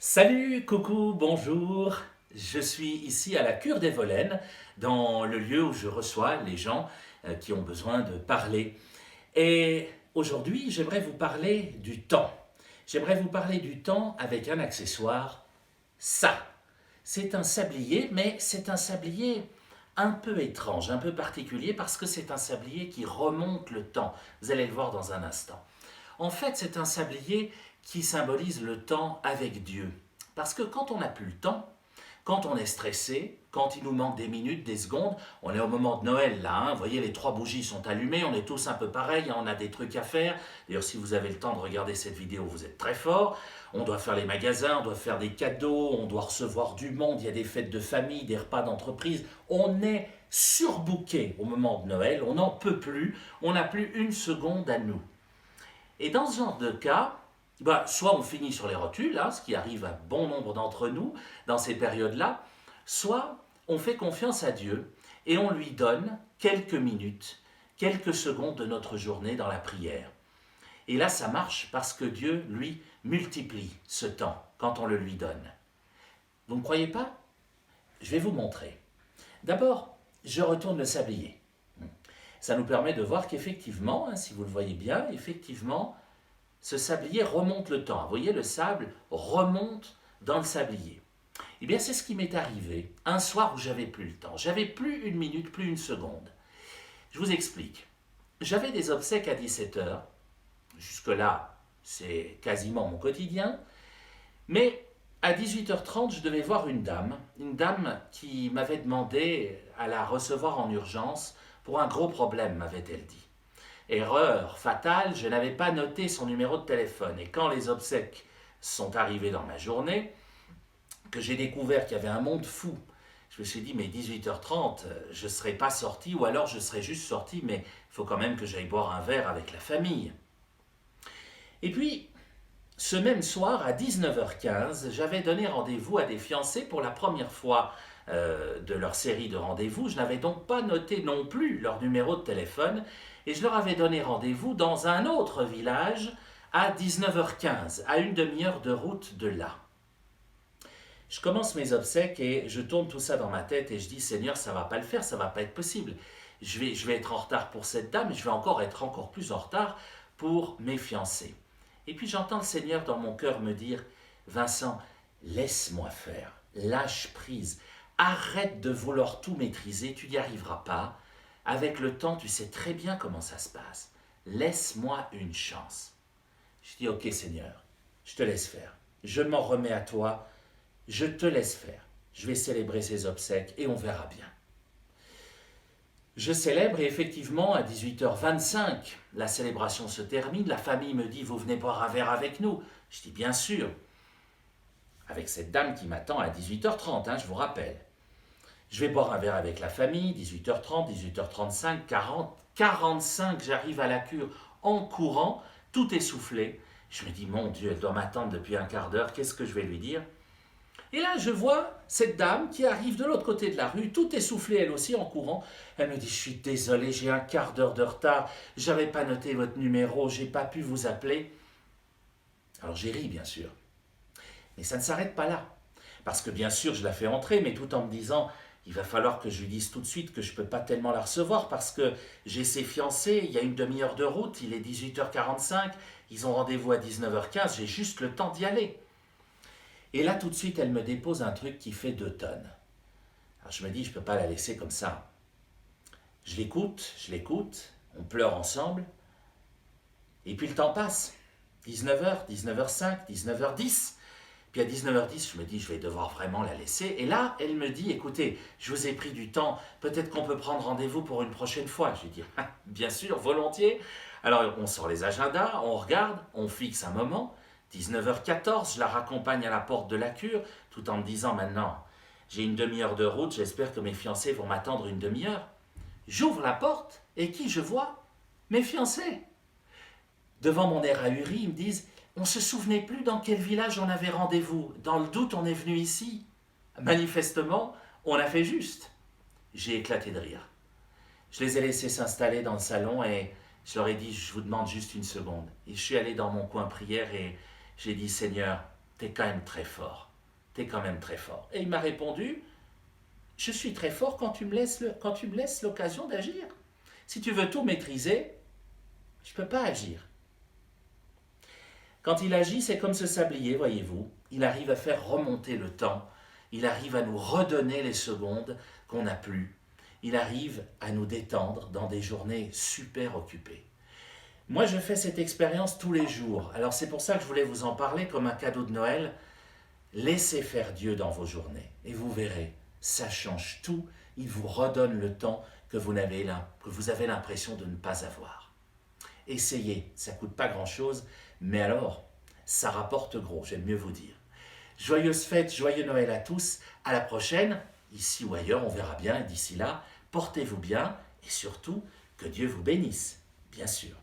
Salut, coucou, bonjour. Je suis ici à la Cure des Volaines, dans le lieu où je reçois les gens qui ont besoin de parler. Et aujourd'hui, j'aimerais vous parler du temps. J'aimerais vous parler du temps avec un accessoire, ça. C'est un sablier, mais c'est un sablier un peu étrange, un peu particulier, parce que c'est un sablier qui remonte le temps. Vous allez le voir dans un instant. En fait, c'est un sablier qui symbolise le temps avec Dieu. Parce que quand on n'a plus le temps, quand on est stressé, quand il nous manque des minutes, des secondes, on est au moment de Noël là, hein, vous voyez les 3 bougies sont allumées, on est tous un peu pareils, hein, on a des trucs à faire. D'ailleurs si vous avez le temps de regarder cette vidéo, vous êtes très fort. On doit faire les magasins, on doit faire des cadeaux, on doit recevoir du monde, il y a des fêtes de famille, des repas d'entreprise. On est surbooké au moment de Noël, on n'en peut plus, on n'a plus une seconde à nous. Et dans ce genre de cas, soit on finit sur les rotules, hein, ce qui arrive à bon nombre d'entre nous dans ces périodes-là, soit on fait confiance à Dieu et on lui donne quelques minutes, quelques secondes de notre journée dans la prière. Et là, ça marche parce que Dieu, lui, multiplie ce temps quand on le lui donne. Vous ne croyez pas? Je vais vous montrer. D'abord, je retourne le sablier. Ça nous permet de voir qu'effectivement, hein, si vous le voyez bien, effectivement, ce sablier remonte le temps. Vous voyez, le sable remonte dans le sablier. Eh bien, c'est ce qui m'est arrivé un soir où j'avais plus le temps. J'avais plus une minute, plus une seconde. Je vous explique. J'avais des obsèques à 17 heures. Jusque-là, c'est quasiment mon quotidien. Mais à 18h30, je devais voir une dame qui m'avait demandé à la recevoir en urgence pour un gros problème, m'avait-elle dit. Erreur fatale, je n'avais pas noté son numéro de téléphone. Et quand les obsèques sont arrivées dans ma journée, que j'ai découvert qu'il y avait un monde fou, je me suis dit, mais 18h30, je ne serais pas sorti, ou alors je serais juste sorti, mais il faut quand même que j'aille boire un verre avec la famille. Et puis, ce même soir, à 19h15, j'avais donné rendez-vous à des fiancés pour la première fois de leur série de rendez-vous. Je n'avais donc pas noté non plus leur numéro de téléphone et je leur avais donné rendez-vous dans un autre village à 19h15, à une demi-heure de route de là. Je commence mes obsèques et je tourne tout ça dans ma tête et je dis Seigneur, ça va pas le faire, ça va pas être possible. Je vais être en retard pour cette dame et je vais être encore plus en retard pour mes fiancés. Et puis j'entends le Seigneur dans mon cœur me dire Vincent, laisse-moi faire, lâche prise, arrête de vouloir tout maîtriser, tu n'y arriveras pas. Avec le temps, tu sais très bien comment ça se passe. Laisse-moi une chance. Je dis ok Seigneur, je te laisse faire. Je m'en remets à toi, je te laisse faire. Je vais célébrer ces obsèques et on verra bien. Je célèbre et effectivement à 18h25, la célébration se termine, la famille me dit vous venez boire un verre avec nous. Je dis bien sûr, avec cette dame qui m'attend à 18h30, hein, je vous rappelle. Je vais boire un verre avec la famille, 18h30, 18h35, 40, 45, j'arrive à la cure en courant, tout essoufflé. Je me dis mon Dieu, elle doit m'attendre depuis un quart d'heure, qu'est-ce que je vais lui dire? Et là, je vois cette dame qui arrive de l'autre côté de la rue, tout essoufflée elle aussi en courant. Elle me dit, je suis désolé, j'ai un quart d'heure de retard, j'avais pas noté votre numéro, j'ai pas pu vous appeler. Alors j'ai ri, bien sûr. Mais ça ne s'arrête pas là. Parce que bien sûr, je la fais entrer, mais tout en me disant, il va falloir que je lui dise tout de suite que je ne peux pas tellement la recevoir parce que j'ai ses fiancés, il y a une demi-heure de route, il est 18h45, ils ont rendez-vous à 19h15, j'ai juste le temps d'y aller. Et là, tout de suite, elle me dépose un truc qui fait 2 tonnes. Alors je me dis, je ne peux pas la laisser comme ça. Je l'écoute, on pleure ensemble. Et puis le temps passe. 19h, 19h05, 19h10. Puis à 19h10, je me dis, je vais devoir vraiment la laisser. Et là, elle me dit, écoutez, je vous ai pris du temps, peut-être qu'on peut prendre rendez-vous pour une prochaine fois. Je lui dis, ah, bien sûr, volontiers. Alors on sort les agendas, on regarde, on fixe un moment. 19h14, je la raccompagne à la porte de la cure, tout en me disant maintenant, j'ai une demi-heure de route, j'espère que mes fiancés vont m'attendre une demi-heure. J'ouvre la porte, et qui je vois? Mes fiancés. Devant mon air ahuri, ils me disent, on ne se souvenait plus dans quel village on avait rendez-vous. Dans le doute, on est venu ici. Manifestement, on a fait juste. J'ai éclaté de rire. Je les ai laissés s'installer dans le salon et je leur ai dit, je vous demande juste une seconde. Et je suis allé dans mon coin prière et j'ai dit, Seigneur, t'es quand même très fort. T'es quand même très fort. Et il m'a répondu, je suis très fort quand tu me laisses l'occasion d'agir. Si tu veux tout maîtriser, je ne peux pas agir. Quand il agit, c'est comme ce sablier, voyez-vous. Il arrive à faire remonter le temps. Il arrive à nous redonner les secondes qu'on n'a plus. Il arrive à nous détendre dans des journées super occupées. Moi, je fais cette expérience tous les jours. Alors c'est pour ça que je voulais vous en parler comme un cadeau de Noël. Laissez faire Dieu dans vos journées et vous verrez, ça change tout. Il vous redonne le temps que vous avez l'impression de ne pas avoir. Essayez, ça ne coûte pas grand-chose, mais alors, ça rapporte gros, j'aime mieux vous dire. Joyeuses fêtes, joyeux Noël à tous, à la prochaine, ici ou ailleurs, on verra bien, et d'ici là, portez-vous bien, et surtout, que Dieu vous bénisse, bien sûr.